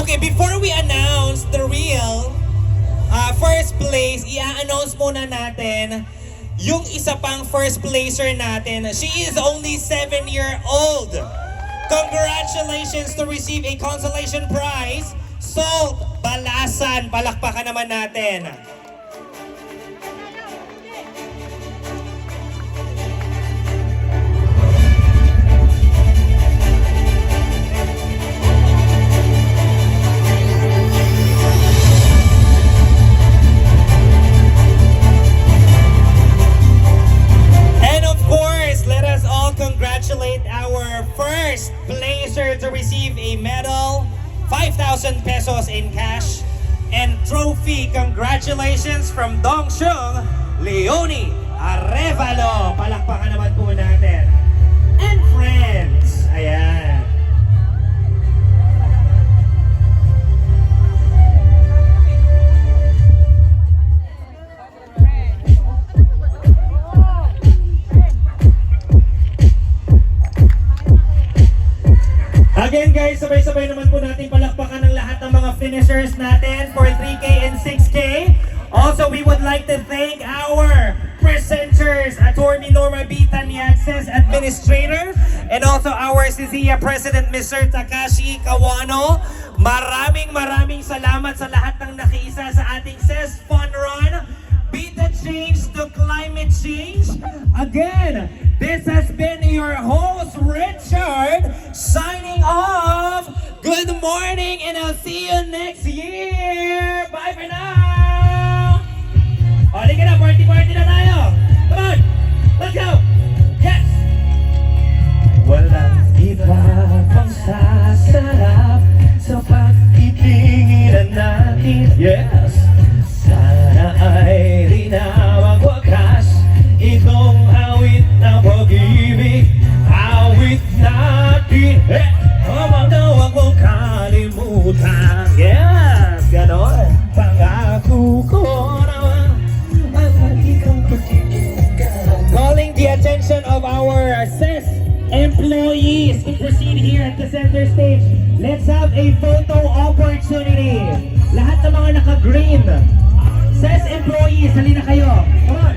Okay, before we announce the real first place, i-announce muna natin yung isa pang first placer natin. She is only 7-year-old. Congratulations to receive a consolation prize. Salt Balasan. Palakpakan naman natin. Congratulate our first placer to receive a medal, 5,000 pesos in cash, and trophy. Congratulations from Dongshung, Leonie Arevalo. Palakpakan naman po natin. And friends, ayan. Again guys, sabay-sabay naman po natin palakpakan ng lahat ng mga finishers natin for 3K and 6K. Also, we would like to thank our presenters, Attorney Norma B. Tanyagses, Administrator, and also our CISIA President, Mr. Takashi Kawano. Maraming salamat sa lahat ng nakiisa sa ating CES Fun Run. Beat the change to climate change. Again, this has been your host, Richard, signing off. Good morning, and I'll see you next year. Bye for now. O, halika na, party na tayo. Come on, let's go. Yes. Walang iba pang sasarap sa pagtitinginan natin. Yes. Sana ay rinawag wakas itong awit ng pag-ibig. Awit natin, habang daw wag mong kalimutan. Yes, ganon. Pangako ko naman ang ikang pagkikita. Calling the attention of our CES employees to proceed here at the center stage. Let's have a photo opportunity. Lahat ng mga naka-green CES employees, halina kayo. Come on.